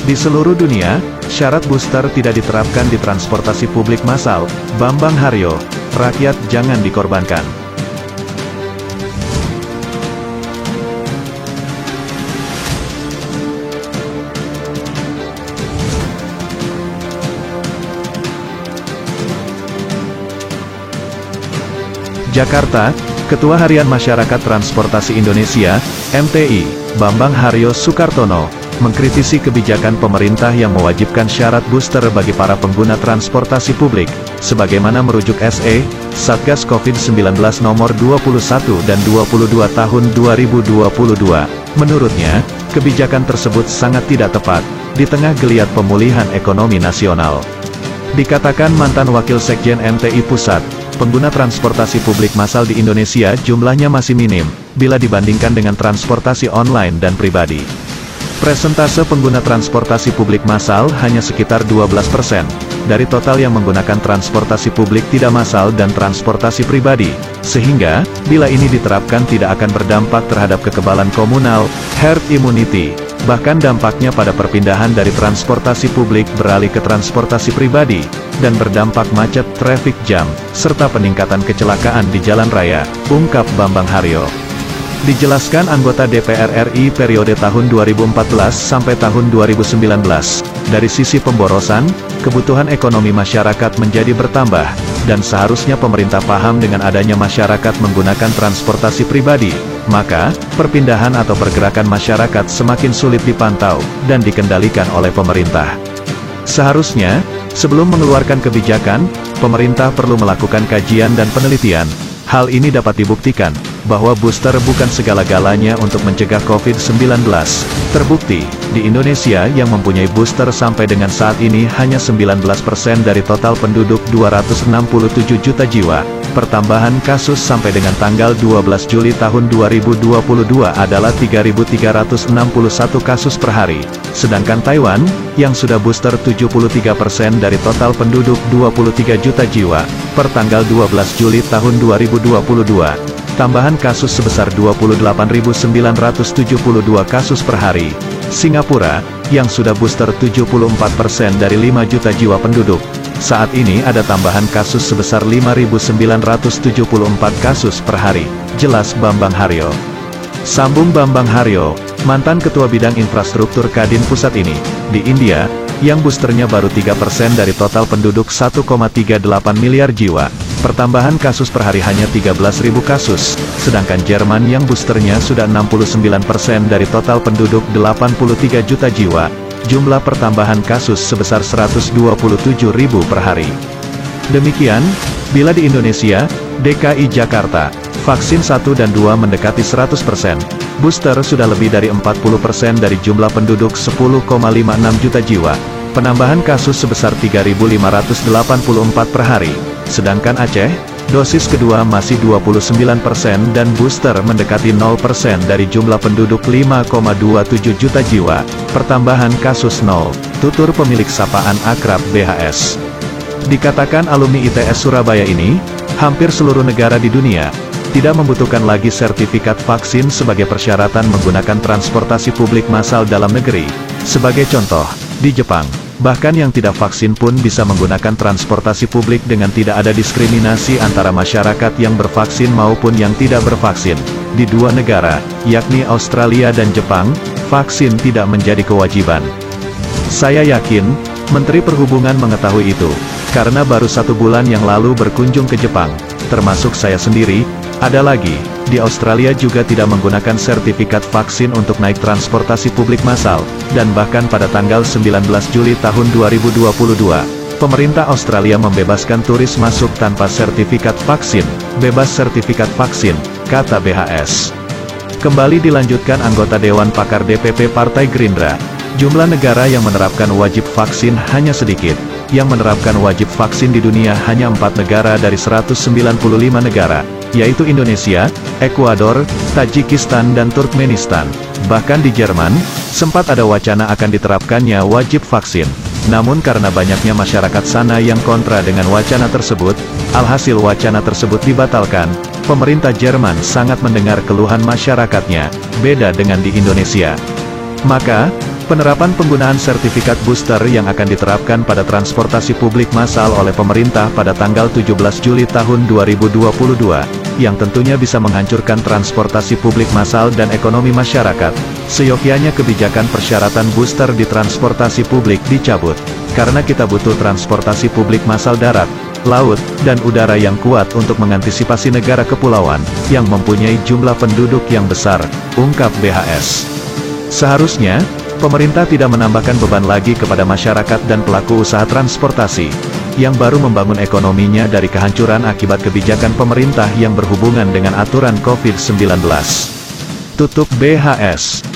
Di seluruh dunia, syarat booster tidak diterapkan di transportasi publik massal. Bambang Haryo, rakyat jangan dikorbankan. Jakarta, Ketua Harian Masyarakat Transportasi Indonesia, MTI, Bambang Haryo Soekartono, mengkritisi kebijakan pemerintah yang mewajibkan syarat booster bagi para pengguna transportasi publik, sebagaimana merujuk SE, Satgas COVID-19 nomor 21 dan 22 tahun 2022. Menurutnya, kebijakan tersebut sangat tidak tepat, di tengah geliat pemulihan ekonomi nasional. Dikatakan mantan Wakil Sekjen MTI Pusat, pengguna transportasi publik massal di Indonesia jumlahnya masih minim, bila dibandingkan dengan transportasi online dan pribadi. Presentase pengguna transportasi publik massal hanya sekitar 12% dari total yang menggunakan transportasi publik tidak massal dan transportasi pribadi, sehingga, bila ini diterapkan tidak akan berdampak terhadap kekebalan komunal, herd immunity, bahkan dampaknya pada perpindahan dari transportasi publik beralih ke transportasi pribadi, dan berdampak macet, traffic jam, serta peningkatan kecelakaan di jalan raya, ungkap Bambang Haryo. Dijelaskan anggota DPR RI periode tahun 2014 sampai tahun 2019, dari sisi pemborosan, kebutuhan ekonomi masyarakat menjadi bertambah, dan seharusnya pemerintah paham dengan adanya masyarakat menggunakan transportasi pribadi, maka, perpindahan atau pergerakan masyarakat semakin sulit dipantau, dan dikendalikan oleh pemerintah. Seharusnya, sebelum mengeluarkan kebijakan, pemerintah perlu melakukan kajian dan penelitian. Hal ini dapat dibuktikan, bahwa booster bukan segala-galanya untuk mencegah COVID-19. Terbukti, di Indonesia yang mempunyai booster sampai dengan saat ini hanya 19% dari total penduduk 267 juta jiwa. Pertambahan kasus sampai dengan tanggal 12 Juli tahun 2022 adalah 3.361 kasus per hari. Sedangkan Taiwan, yang sudah booster 73% dari total penduduk 23 juta jiwa, per tanggal 12 Juli tahun 2022. Tambahan kasus sebesar 28.972 kasus per hari. Singapura, yang sudah booster 74% dari 5 juta jiwa penduduk, saat ini ada tambahan kasus sebesar 5.974 kasus per hari, jelas Bambang Haryo. Sambung Bambang Haryo, mantan Ketua Bidang Infrastruktur Kadin Pusat ini, di India, yang boosternya baru 3% dari total penduduk 1,38 miliar jiwa. Pertambahan kasus per hari hanya 13.000 kasus, sedangkan Jerman yang boosternya sudah 69% dari total penduduk 83 juta jiwa. Jumlah pertambahan kasus sebesar 127.000 per hari. Demikian, bila di Indonesia, DKI Jakarta, vaksin 1 dan 2 mendekati 100%, booster sudah lebih dari 40% dari jumlah penduduk 10,56 juta jiwa. Penambahan kasus sebesar 3.584 per hari. Sedangkan Aceh, dosis kedua masih 29% dan booster mendekati 0% dari jumlah penduduk 5,27 juta jiwa. Pertambahan kasus 0, tutur pemilik sapaan akrab BHS. Dikatakan alumni ITS Surabaya ini, hampir seluruh negara di dunia, tidak membutuhkan lagi sertifikat vaksin sebagai persyaratan menggunakan transportasi publik massal dalam negeri. Sebagai contoh, di Jepang, bahkan yang tidak vaksin pun bisa menggunakan transportasi publik dengan tidak ada diskriminasi antara masyarakat yang bervaksin maupun yang tidak bervaksin. Di dua negara, yakni Australia dan Jepang, vaksin tidak menjadi kewajiban. Saya yakin, Menteri Perhubungan mengetahui itu, karena baru 1 bulan yang lalu berkunjung ke Jepang, termasuk saya sendiri. Ada lagi, di Australia juga tidak menggunakan sertifikat vaksin untuk naik transportasi publik massal, dan bahkan pada tanggal 19 Juli tahun 2022, pemerintah Australia membebaskan turis masuk tanpa sertifikat vaksin, bebas sertifikat vaksin, kata BHS. Kembali dilanjutkan anggota Dewan Pakar DPP Partai Gerindra, jumlah negara yang menerapkan wajib vaksin hanya sedikit. Yang menerapkan wajib vaksin di dunia hanya 4 negara dari 195 negara, yaitu Indonesia, Ekuador, Tajikistan dan Turkmenistan. Bahkan di Jerman, sempat ada wacana akan diterapkannya wajib vaksin. Namun karena banyaknya masyarakat sana yang kontra dengan wacana tersebut, alhasil wacana tersebut dibatalkan. Pemerintah Jerman sangat mendengar keluhan masyarakatnya, beda dengan di Indonesia. Maka, Penerapan penggunaan sertifikat booster yang akan diterapkan pada transportasi publik massal oleh pemerintah pada tanggal 17 Juli tahun 2022, yang tentunya bisa menghancurkan transportasi publik massal dan ekonomi masyarakat. Seyogyanya kebijakan persyaratan booster di transportasi publik dicabut, karena kita butuh transportasi publik massal darat, laut, dan udara yang kuat untuk mengantisipasi negara kepulauan, yang mempunyai jumlah penduduk yang besar, ungkap BHS. Seharusnya, pemerintah tidak menambahkan beban lagi kepada masyarakat dan pelaku usaha transportasi, yang baru membangun ekonominya dari kehancuran akibat kebijakan pemerintah yang berhubungan dengan aturan COVID-19. Tutup BHS.